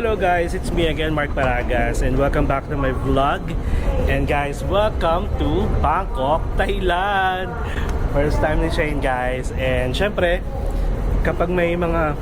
Hello guys, it's me again, Mark Paragas, and welcome back to my vlog. And guys, welcome to Bangkok, Thailand. First time ni Shane guys. And syempre, kapag may mga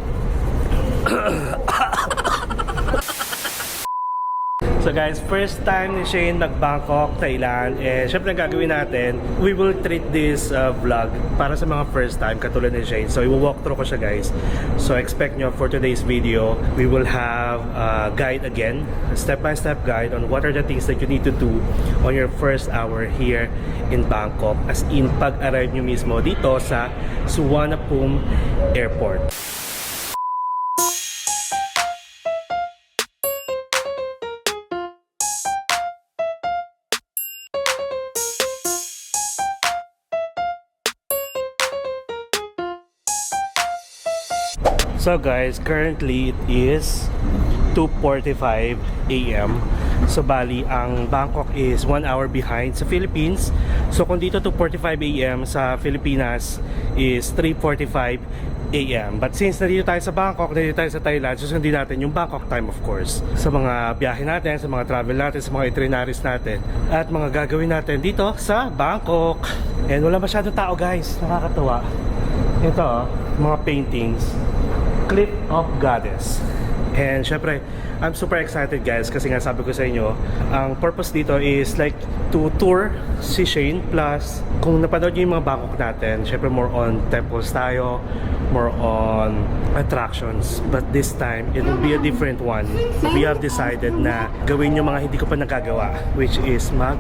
So guys, first time ni Shane mag-Bangkok, Thailand. And syempre ang gagawin natin, we will treat this vlog para sa mga first time katulad ni Shane. So i-walk through ko siya guys. So expect nyo for today's video, we will have a guide again, a step-by-step guide on what are the things that you need to do on your first hour here in Bangkok. As in, pag-arrive nyo mismo dito sa Suvarnabhumi Airport. So guys, currently it is 2:45 AM. So bali, ang Bangkok is 1 hour behind sa Philippines. So kung dito 2:45 AM, sa Pilipinas is 3:45 AM. But since nandito tayo sa Bangkok, nandito tayo sa Thailand, susundin natin yung Bangkok time of course. Sa mga biyahe natin, sa mga travel natin, sa mga itineraries natin, at mga gagawin natin dito sa Bangkok. And wala masyadong tao guys, nakakatuwa. Ito mga paintings, Cliff of Goddess. And syempre, I'm super excited guys kasi nga sabi ko sa inyo, ang purpose dito is like to tour si Shane, plus kung napanood nyo yung mga Bangkok natin, syempre more on temples tayo, more on attractions, but this time it will be a different one. We have decided na gawin yung mga hindi ko pa nagagawa, which is mag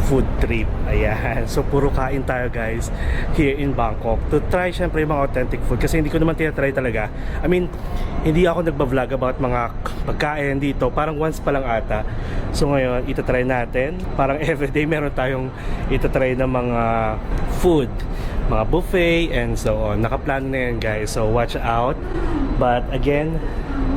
food trip. Ayan. So puro kain tayo guys here in Bangkok to try syempre yung mga authentic food kasi hindi ko naman tinatry talaga. I mean, hindi ako nagba-vlog about mga pagkain dito, parang once pa lang ata. So ngayon, itatry natin. Parang everyday meron tayong itatry na mga food, mga buffet and so on. Nakaplano na yan guys, so watch out. But again,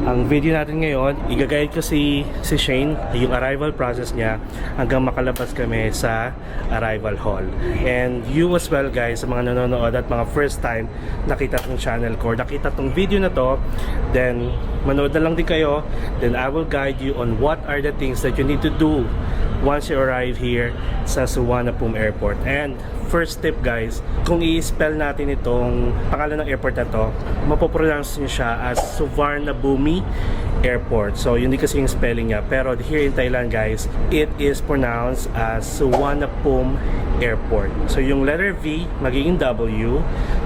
ang video natin ngayon, i-guide ko si Shane, yung arrival process niya hanggang makalabas kami sa arrival hall. And you as well guys, sa mga nanonood at mga first time nakita tong channel ko, nakita tong video na to, then manood na lang din kayo. Then I will guide you on what are the things that you need to do once you arrive here sa Suvarnabhumi Airport. And first tip guys, kung i-spell natin itong pangalan ng airport na to, mapopronounce nyo siya as Suvarnabhumi Airport. So yun din kasi yung spelling niya, pero here in Thailand guys, it is pronounced as Suvarnabhumi Airport. So yung letter V magiging W,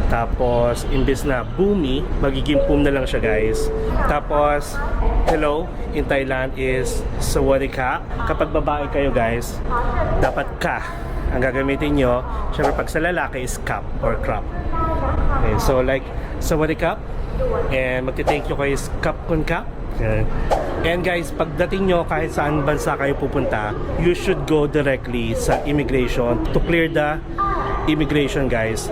tapos imbes na Bumi, magiging Pum na lang siya guys. Tapos hello in Thailand is Sawadika. Kapag babae kayo guys, dapat ka ang gagamitin nyo. Siyempre pag sa lalaki is cap or crop. Okay, so like Sawadika, and magti-thank you kayo is Kap Kun Kap. And guys, pagdating nyo kahit saan bansa kayo pupunta, you should go directly sa immigration to clear the immigration guys.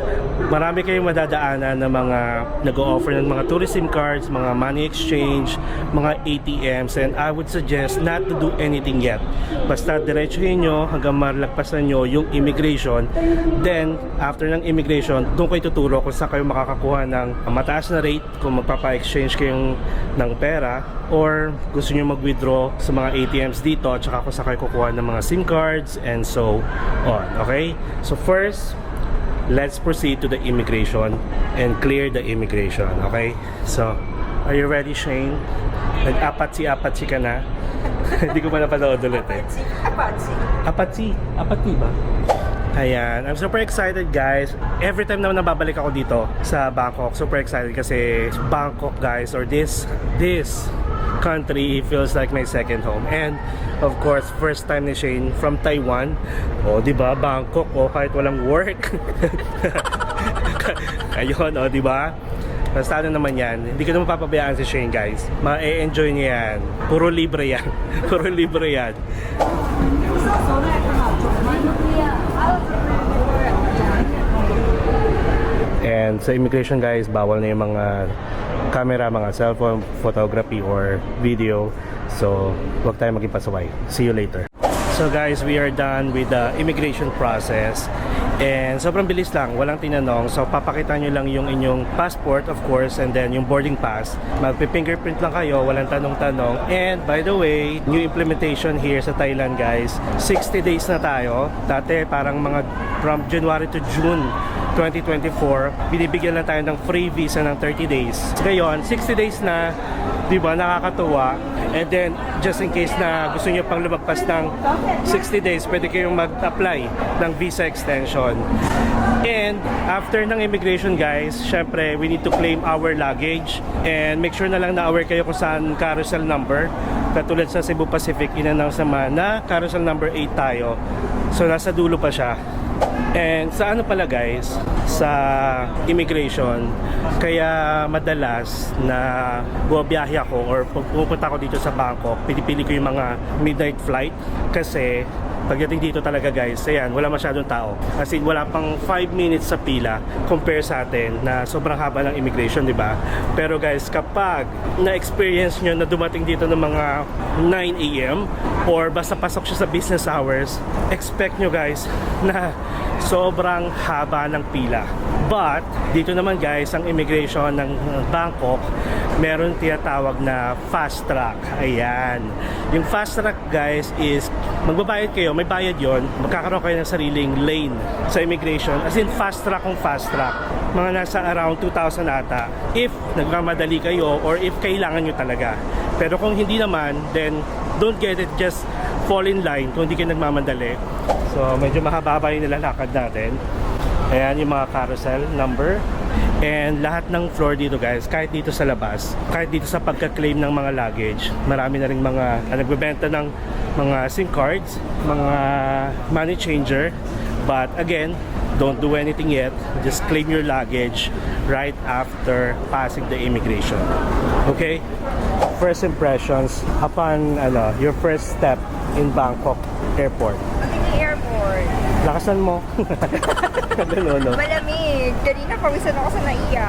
Marami kayong madadaanan na mga nag-o-offer ng mga tourism cards, mga money exchange, mga ATMs, and I would suggest not to do anything yet. Basta diretsuhin nyo hanggang malagpasan nyo yung immigration. Then after ng immigration, doon kayo tuturo kung saan kayo makakakuha ng mataas na rate kung magpapa-exchange kayong ng pera, or gusto nyo mag-withdraw sa mga ATMs dito, at saka kung saan kayo kukuha ng mga SIM cards and so on. Okay? So first, let's proceed to the immigration and clear the immigration. Okay? So, are you ready Shane? Nag-apatsi-apatsi ka na? Hindi ko pa napanood ulit eh. Apatsi ba? Ayan, I'm super excited guys. Every time na nababalik ako dito sa Bangkok, super excited kasi Bangkok guys, or this country feels like my second home. And of course, first time ni Shane from Taiwan. O diba, Bangkok, o kahit walang work. Ayun, o diba? Basta ano naman yan, hindi ko naman papabayaan si Shane guys. Ma-e-enjoy niya yan. Puro libre yan. Puro libre yan. And sa immigration guys, bawal na yung mga camera, mga cellphone, photography or video. So, huwag tayo maging pasaway. See you later. So guys, we are done with the immigration process. And sobrang bilis lang, walang tinanong. So papakita nyo lang yung inyong passport of course, and then yung boarding pass. Magpi-fingerprint lang kayo, walang tanong-tanong. And by the way, new implementation here sa Thailand guys. 60 days na tayo. Dati parang mga from January to June 2024, binibigyan lang tayo ng free visa ng 30 days. Ngayon, 60 days na, di ba, nakakatuwa. And then, just in case na gusto nyo pang lumagpas ng 60 days, pwede kayong mag-apply ng visa extension. And after ng immigration guys, syempre, we need to claim our luggage. And make sure na lang na aware kayo kung saan carousel number. Katulad sa Cebu Pacific, in-announce naman na carousel number 8 tayo. So, nasa dulo pa siya. And sa ano pala guys, sa immigration, kaya madalas na bumabiyahe ako or pupunta ako dito sa Bangkok, pinipili ko yung mga midnight flight kasi pagdating dito talaga guys, ayan, wala masyadong tao. As in, wala pang 5 minutes sa pila compare sa atin na sobrang haba ng immigration, di ba? Pero guys, kapag na-experience nyo na dumating dito ng mga 9 AM or basta pasok siya sa business hours, expect nyo guys na sobrang haba ng pila. But, dito naman guys, ang immigration ng Bangkok, meron tinatawag na fast track. Ayan. Yung fast track guys is, magbabayad kayo, may bayad yon, magkakaroon kayo ng sariling lane sa immigration. As in, fast track kung fast track. Mga nasa around 2,000 ata. If nagmamadali kayo or if kailangan nyo talaga. Pero kung hindi naman, then don't get it, just fall in line kung hindi kayo nagmamadali. So, medyo mahaba yung nilalakad natin. Ayan yung mga carousel number. And lahat ng floor dito guys, kahit dito sa labas, kahit dito sa pagka-claim ng mga luggage, marami na rin mga nagbebenta ng mga SIM cards, mga money changer. But again, don't do anything yet. Just claim your luggage right after passing the immigration. Okay? First impressions upon your first step in Bangkok Airport. Airport. Lakasan mo. Ganun, no? Malamig. Kanina pawisan ako sa naiya.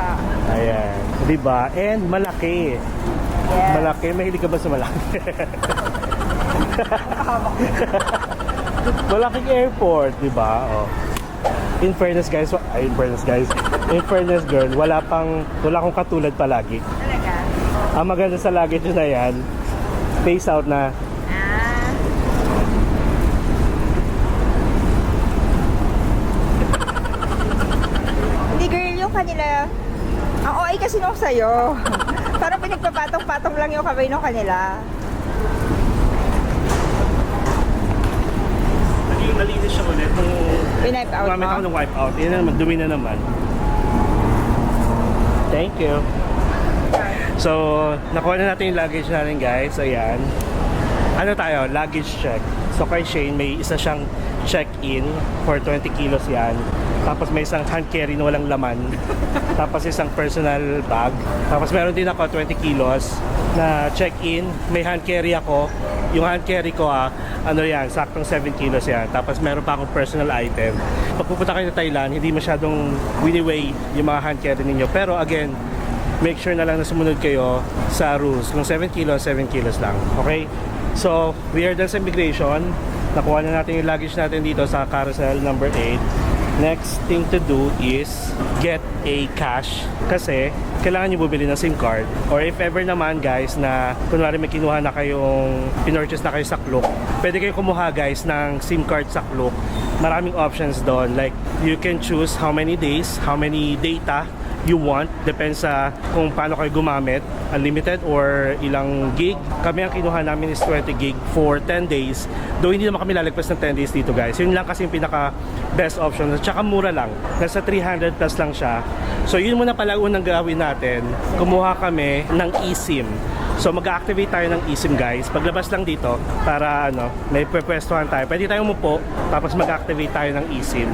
Ayan. Diba? And malaki. Yes. Malaki. Mahilig ka ba sa malaki? Malaking airport, diba? Oh. In fairness guys, in fairness girl, wala akong katulad palagi. Talaga? Ang maganda sa luggage na yan, face out na. Hindi girl, yung kanila, ang OA kasi nung sa'yo. Parang pinagpapatong-patong lang yung kamay nung kanila. Naging malinis siya ulit nung Winipe out gumamit mo? ako ng wipe out. Yan na naman, dumi na naman. Thank you. So, nakuha na natin yung luggage natin guys. Ayan. Ano tayo? Luggage check. So kay Shane, may isa siyang check-in for 20 kilos yan. Tapos may isang hand carry na walang laman. Tapos isang personal bag. Tapos meron din ako 20 kilos na check-in. May hand carry ako. Yung hand carry ko ano yan, saktong 7 kilos yan. Tapos meron pa akong personal item. Pag pupunta kayo sa Thailand, hindi masyadong wini-weigh yung mga hand carry ninyo. Pero again, make sure na lang na sumunod kayo sa rules. Kung 7 kilos, 7 kilos lang. Okay? So, we are done sa immigration. Nakuha na natin yung luggage natin dito sa carousel number 8. Next thing to do is get a cash kasi kailangan nyo bumili ng SIM card. Or if ever naman guys na kunwari may kinuha na kayong pinurchase na kayo sa Klook, pwede kayong kumuha guys ng SIM card sa Klook. Maraming options doon, like you can choose how many days, how many data you want, depends sa kung paano kayo gumamit, unlimited or ilang gig. Kami ang kinuha namin is 20 gig for 10 days, though hindi naman kami lalagpas ng 10 days dito guys. Yun lang kasi yung pinaka best option, at saka mura lang, nasa 300 plus lang siya. So yun muna pala unang gawin natin, kumuha kami ng eSIM. So mag-activate tayo ng eSIM guys. Paglabas lang dito para may pwestuhan tayo. Pwede tayong umupo tapos mag-activate tayo ng eSIM.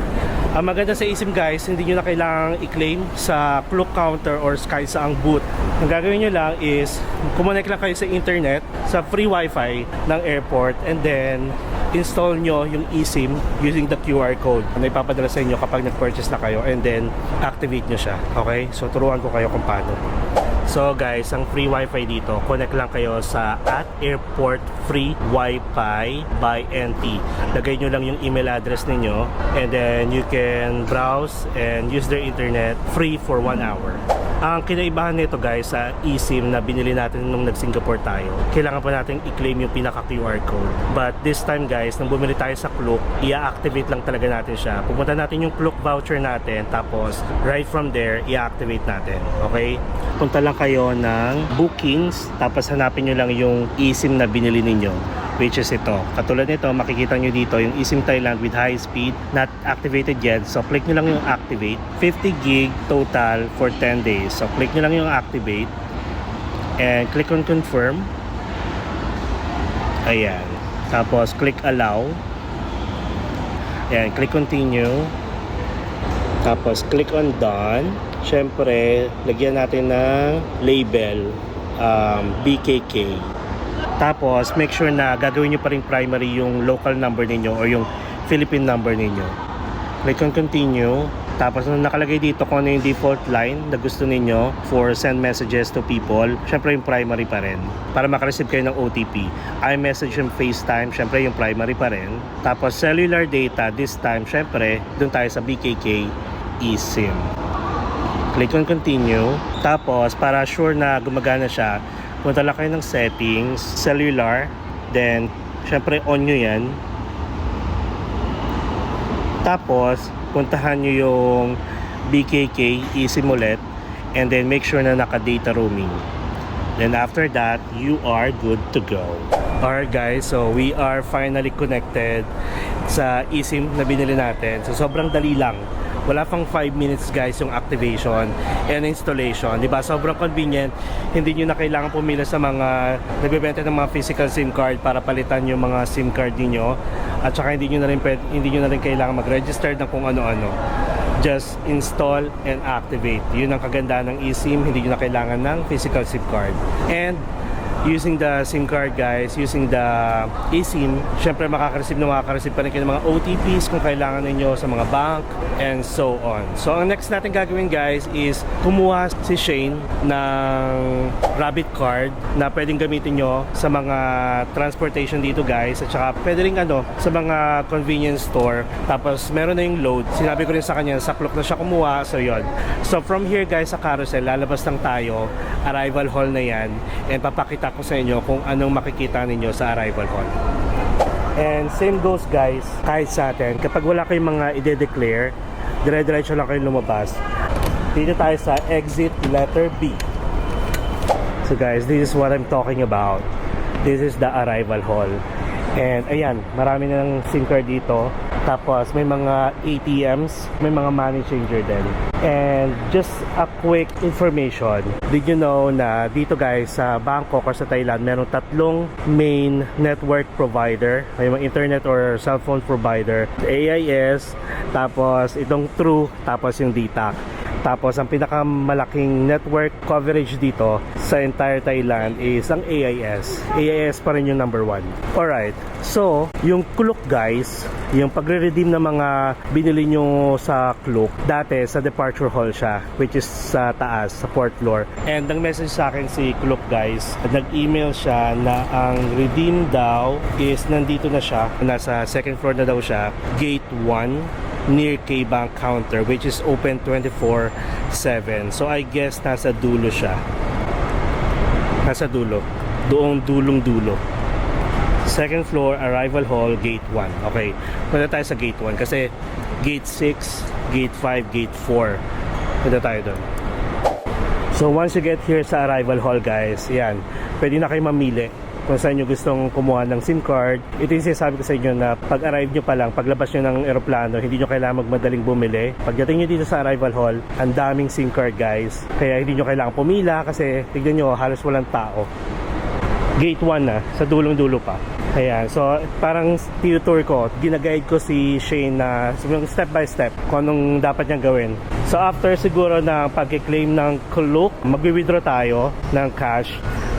Ang maganda sa eSIM guys, hindi nyo na kailangang i-claim sa Klook counter or kahit sa ang booth. Ang gagawin nyo lang is kumonect lang kayo sa internet, sa free wifi ng airport, and then install nyo yung eSIM using the QR code na ipapadala sa inyo kapag nag-purchase na kayo, and then activate nyo siya. Okay? So turuan ko kayo kung paano. So guys, ang free wifi dito, connect lang kayo sa @airport free wifi by NT. Lagay nyo lang yung email address ninyo and then you can browse and use their internet free for 1 hour. Ang kinaibahan nito guys sa eSIM na binili natin nung nag-Singapore tayo, kailangan pa natin i-claim yung pinaka QR code. But this time guys, nang bumili tayo sa Klook, i-activate lang talaga natin siya. Pupunta natin yung Klook voucher natin, tapos right from there, i-activate natin. Okay? Punta lang kayo ng bookings, tapos hanapin nyo lang yung eSIM na binili ninyo, which is ito. Katulad nito, makikita nyo dito yung eSIM Thailand with high speed, not activated yet. So click nyo lang yung activate. 50 gig total for 10 days. So click nyo lang yung activate and click on confirm. Ayan. Tapos click allow. Ayan, click continue. Tapos click on done. Syempre, lagyan natin ng label BKK. Tapos, make sure na gagawin nyo pa rin primary yung local number ninyo or yung Philippine number ninyo. Click on continue. Tapos, nung nakalagay dito kung ano yung default line na gusto ninyo for send messages to people, syempre yung primary pa rin. Para makareceive kayo ng OTP. iMessage and FaceTime, syempre yung primary pa rin. Tapos, cellular data, this time, syempre, dun tayo sa BKK eSIM. Click on continue. Tapos, para sure na gumagana siya, punta lang kayo ng settings, cellular, then syempre on nyo yan. Tapos puntahan nyo yung BKK eSIM ulit and then make sure na naka data roaming. Then after that, you are good to go. Alright guys, so we are finally connected sa eSIM na binili natin. So sobrang dali lang. Wala pang 5 minutes guys yung activation and installation. Diba? Sobrang convenient. Hindi nyo na kailangan pumila sa mga nagbebenta ng mga physical SIM card para palitan yung mga SIM card niyo. At saka hindi nyo na rin kailangan mag-register ng kung ano-ano. Just install and activate. Yun ang kagandahan ng eSIM. Hindi nyo na kailangan ng physical SIM card. And using the SIM card guys, using the eSIM, syempre makaka-receive pa rin kayo ng mga OTPs kung kailangan ninyo sa mga bank and so on. So ang next natin gagawin guys is kumuha si Shane ng Rabbit card na pwedeng gamitin nyo sa mga transportation dito guys, at saka pwede rin sa mga convenience store. Tapos meron na yung load. Sinabi ko rin sa kanya, sa Klook na siya kumuha. So yun. So from here guys sa carousel, lalabas lang tayo. Arrival hall na yan. And papakita ko sa inyo kung anong makikita ninyo sa arrival hall. And same goes guys, kahit sa atin, kapag wala kayong mga ide-declare, dire-diretso lang kayong lumabas. Dito tayo sa exit letter B. So guys, this is what I'm talking about. This is the arrival hall. And ayan, marami na ng SIM card dito. Tapos may mga ATMs, may mga money changer din. And just a quick information. Did you know na dito guys sa Bangkok or sa Thailand, meron 3 main network provider. May mga internet or cellphone provider. AIS, tapos itong True, tapos yung DTAC. Tapos ang pinakamalaking network coverage dito sa entire Thailand is ang AIS. AIS pa rin yung number 1. Alright, so yung Klook guys, yung pagre-redeem ng mga binili nyo sa Klook, dati sa departure hall siya, which is sa taas, sa 4th floor. And ang message sa akin si Klook guys, nag-email siya na ang redeem daw is nandito na siya, nasa 2nd floor na daw siya, gate 1 near K-Bank counter, which is open 24/7. So I guess nasa dulo siya. Nasa dulo. Doong dulong-dulo. 2nd floor, arrival hall, gate 1. Okay, punta tayo sa gate 1 kasi gate 6, gate 5, gate 4. Punta tayo doon. So once you get here sa arrival hall guys, yan, pwede na kayo mamili kung saan nyo gustong kumuha ng SIM card. Ito yung sinasabi ko sa inyo na pag-arrive nyo pa lang, paglabas nyo ng aeroplano, hindi nyo kailangan magmadaling bumili. Pagdating nyo dito sa arrival hall, ang daming SIM card guys. Kaya hindi nyo kailangan pumila kasi tignan nyo, halos walang tao. Gate 1 na, sa dulong-dulo pa. Ayan, so parang tinutour ko, ginaguide ko si Shane na step by step kung anong dapat niyang gawin. So after siguro na pag-claim ng Klook, mag-withdraw tayo ng cash.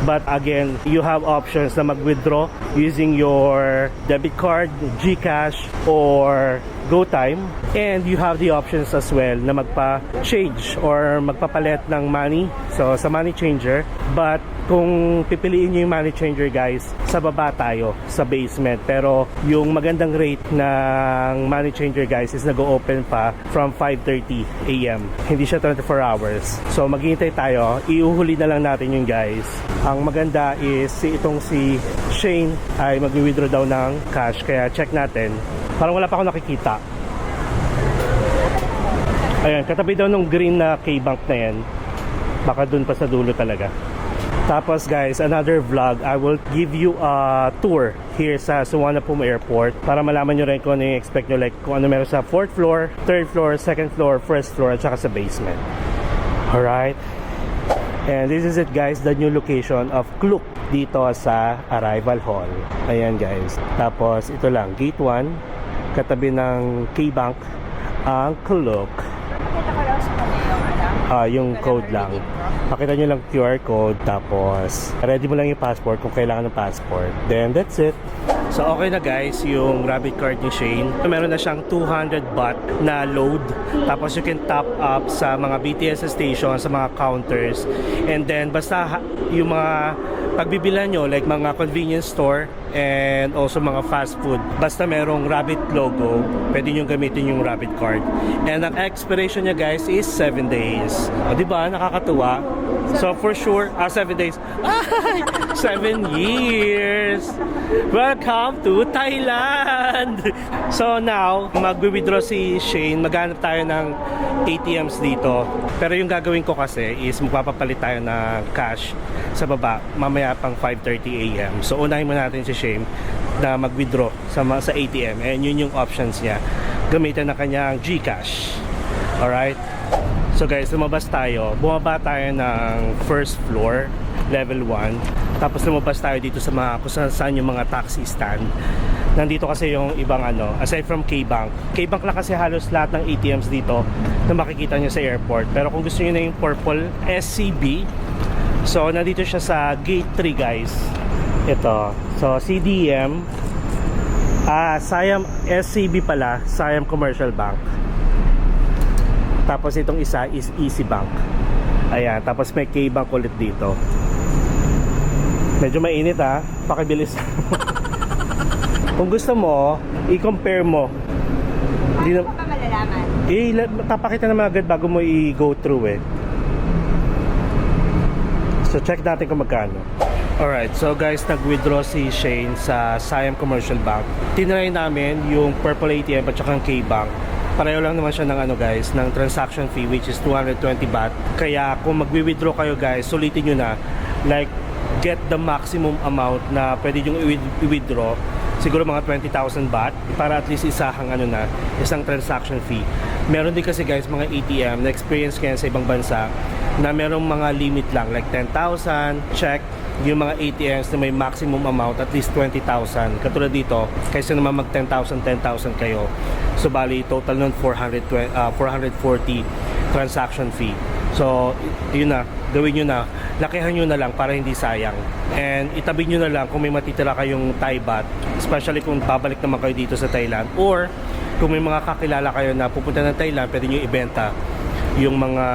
But again, you have options na mag-withdraw using your debit card, GCash, or GoTime. And you have the options as well na magpa-change or magpapalit ng money. So, sa money changer. But kung pipiliin nyo yung money changer guys, sa baba tayo, sa basement. Pero yung magandang rate ng money changer guys is nag-open pa from 5:30 AM. Hindi siya 24 hours. So maghihintay tayo, iuhuli na lang natin yung guys. Ang maganda is itong si Shane ay mag-withdraw daw ng cash. Kaya check natin. Parang wala pa ako nakikita. Ayan, katabi daw nung green na K-Bank na yan. Baka dun pa sa dulo talaga. Tapos guys, another vlog, I will give you a tour here sa Suvarnabhumi Airport para malaman nyo rin kung ano yung expect nyo, like kung ano meron sa 4th floor, 3rd floor, 2nd floor, 1st floor, at saka sa basement. Alright. And this is it guys, the new location of Klook dito sa Arrival Hall. Ayan guys. Tapos ito lang, gate 1, katabi ng K-Bank, ang Klook. Nakita ko lang sa kanya yung Yung code lang. Pakita nyo lang QR code, tapos ready mo lang yung passport kung kailangan ng passport. Then that's it. So okay na guys, yung rabbit card ni Shane. Meron na siyang 200 baht na load. Tapos you can top up sa mga BTS station, sa mga counters. And then basta yung mga pagbibilan nyo, like mga convenience store and also mga fast food, basta merong rabbit logo, pwede nyo gamitin yung rabbit card. And ang expiration niya guys is 7 days. O diba, nakakatuwa. So for sure, 7 days. 7 years. Welcome to Thailand. So now, magwi-withdraw si Shane. Maghanap tayo ng ATMs dito. Pero yung gagawin ko kasi is magpapapalit tayo ng cash sa baba mamaya pang 5:30 AM. So unahin mo natin si Shane na mag-withdraw sa ATM. And yun yung options niya. Gamitin na kanyang GCash. Alright? So guys, lumabas tayo. Bumaba tayo ng first floor, level 1. Tapos lumabas tayo dito sa mga kung saan yung mga taxi stand. Nandito kasi yung ibang aside from K-Bank. K-Bank lang kasi halos lahat ng ATMs dito na makikita nyo sa airport. Pero kung gusto nyo na yung purple SCB, so nandito siya sa gate 3 guys. Ito. So CDM, Siam SCB pala, Siam Commercial Bank. Tapos itong isa is Easy Bank. Ayan, tapos may K-Bank ulit dito. Medyo mainit pakibilis. Kung gusto mo, i-compare mo. Paano ko pa malalaman? Tapakita naman agad bago mo i-go through So check natin kung magkano. Alright, so guys, nag-withdraw si Shane sa Siam Commercial Bank. Tinry namin yung Purple ATM at saka yung K-Bank. Pareho lang naman siya ng guys, ng transaction fee which is 220 baht. Kaya kung magwi-withdraw kayo guys, sulitin nyo na. Like, get the maximum amount na pwede nyo i-withdraw. Siguro mga 20,000 baht para at least isang transaction fee. Meron din kasi guys mga ATM na experience kayo sa ibang bansa na merong mga limit lang like 10,000, check. Yung mga ATMs na may maximum amount at least 20,000. Katulad dito, kaysa naman mag 10,000 kayo. So bali total nun 440 transaction fee. So yun na, gawin nyo na. Lakihan nyo na lang para hindi sayang. And itabi nyo na lang kung may matitira kayong Thai baht, especially kung babalik naman kayo dito sa Thailand, or kung may mga kakilala kayo na pupunta ng Thailand, pwede nyo ibenta yung mga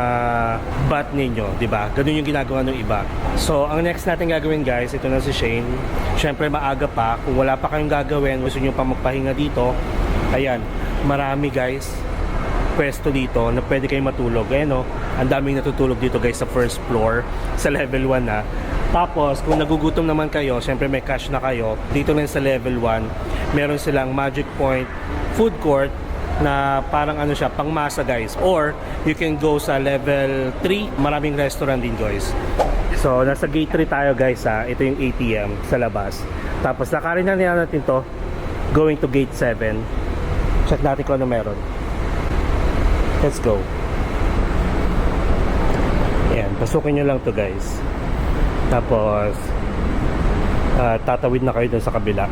baht ninyo, di ba? Ganun yung ginagawa ng iba. So, ang next natin gagawin guys, ito na si Shane. Syempre maaga pa, kung wala pa kayong gagawin, gusto nyo pa magpahinga dito, ayan, marami guys pwesto dito na pwede kayong matulog. Ayan ang daming natutulog dito guys sa first floor, sa level 1 na. Tapos, kung nagugutom naman kayo, syempre may cash na kayo, dito lang sa level 1, meron silang Magic Point food court na parang siya, pangmasa guys. Or, you can go sa level 3, maraming restaurant din guys. So, nasa gate 3 tayo guys Ito yung ATM sa labas. Tapos, lakarin na natin to, going to gate 7. Check natin kung ano meron. Let's go. Ayan, pasukin nyo lang to guys. Tapos, tatawid na kayo dun sa kabila.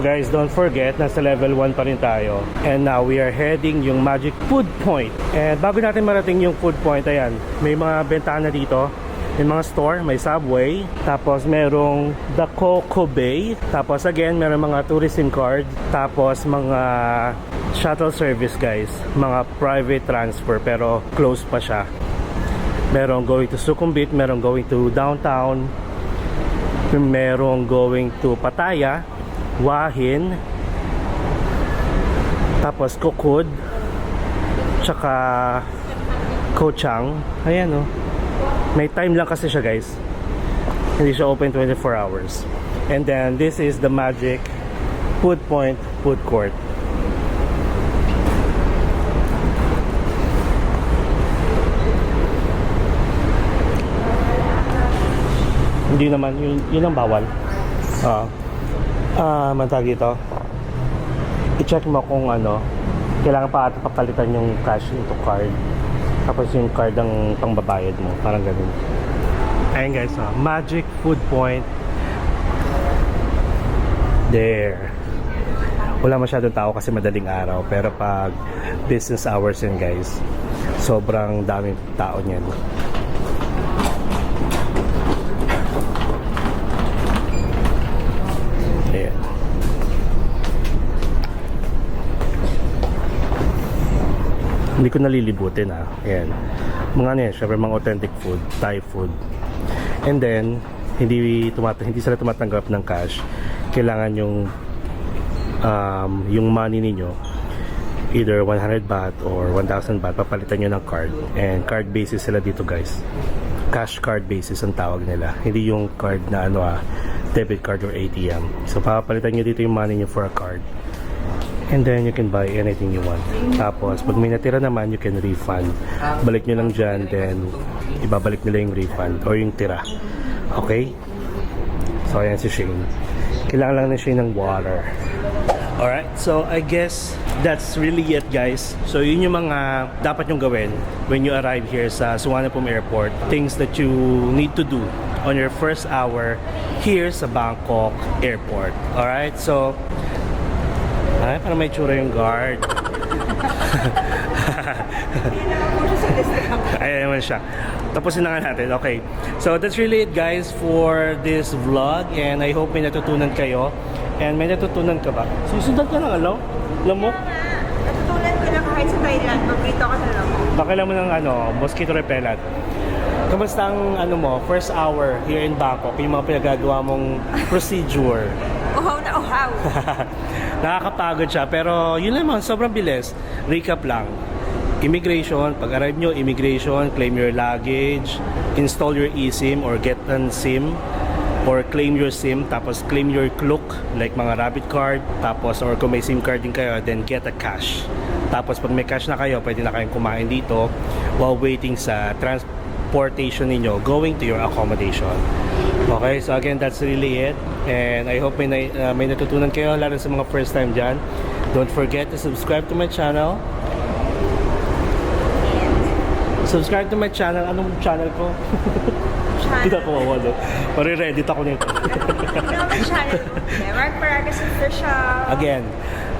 So guys, don't forget, nasa level 1 pa rin tayo. And now we are heading yung Magic Food Point. And bago natin marating yung Food Point, ayan, may mga bentana dito. May mga store, may Subway, tapos merong The Coco Bay, tapos again, meron mga tourism card, tapos mga shuttle service guys, mga private transfer pero close pa siya. Merong going to Sukhumvit, merong going to downtown, merong going to Pattaya, Wahin, tapos Kokod, tsaka Ko Chang. Ayan oh. May time lang kasi siya guys. Hindi siya open 24 hours. And then this is the Magic Food Point Food Court. Hindi naman, yun ang bawal. Matag ito. I-check mo kung ano, kailangan pa ata papalitan yung cash into card. Tapos yung card ang pangbabayad mo, parang ganun. Ayun guys, Magic Food Point. There. Wala masyadong tao kasi madaling araw. Pero pag business hours yun guys, sobrang daming tao niyan. Ayan. Hindi ko nalilibutin Ayan. Mga ano yan, syempre mga authentic food, Thai food. And then, hindi sila tumatanggap ng cash. Kailangan yung money ninyo, either 100 baht or 1,000 baht, papalitan nyo ng card. And card basis sila dito guys. Cash card basis ang tawag nila. Hindi yung card na debit card or ATM. So papalitan nyo dito yung money nyo for a card. And then you can buy anything you want. Tapos pag may natira naman, you can refund. Balik nyo lang dyan, then ibabalik nila yung refund or yung tira. Okay? So ayan si Shane. Kailangan lang na Shane ng water. Alright, so I guess that's really it guys. So yun yung mga dapat nyong gawin when you arrive here sa Suvarnabhumi Airport. Things that you need to do on your first hour here sa Bangkok Airport. Alright, so ay, parang may tsura yung guard. Ayan naman siya. Tapusin na nga natin. Okay. So that's really it guys for this vlog. And I hope may natutunan kayo. And may natutunan ka ba? Susundan ka ng lamok? Natutunan ko na kahit sa Thailand, magrito ka sa lamok. Bakailan mo ng mosquito repellent. Kamusta ang mo, first hour here in Bangkok? Yung mga pinagagawa mong procedure? Uhaw na uhaw. Nakakapagod siya, pero yun naman, sobrang bilis. Recap lang. Immigration, pag-arrive nyo, immigration, claim your luggage, install your eSIM or get an SIM, or claim your SIM, tapos claim your Klook, like mga rabbit card, tapos or kung may SIM card din kayo, then get a cash. Tapos pag may cash na kayo, pwede na kayong kumain dito while waiting sa transportation ninyo going to your accommodation. Okay, so again, that's really it. And I hope may natutunan kayo, lalo sa mga first time dyan. Don't forget to subscribe to my channel. Subscribe to my channel. Anong channel ko? Hindi ako mawala. Pare-reddit ako nito. Ano channel? Mark Paragas Official. Again,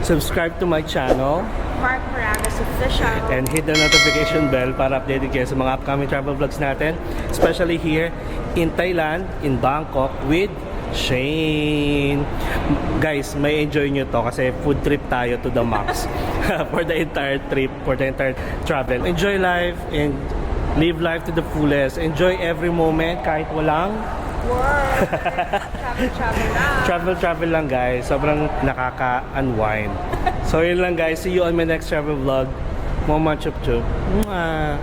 subscribe to my channel. Mark Paragas Official. And hit the notification bell para updated kayo sa mga upcoming travel vlogs natin. Especially here in Thailand, in Bangkok with Shane. Guys, may enjoy nyo to kasi food trip tayo to the max. For the entire trip, for the entire travel. Enjoy life and live life to the fullest. Enjoy every moment kahit walang Work. travel lang guys. Sobrang nakaka-unwind. So yun lang guys. See you on my next travel vlog. Mama chup chup. Mwah.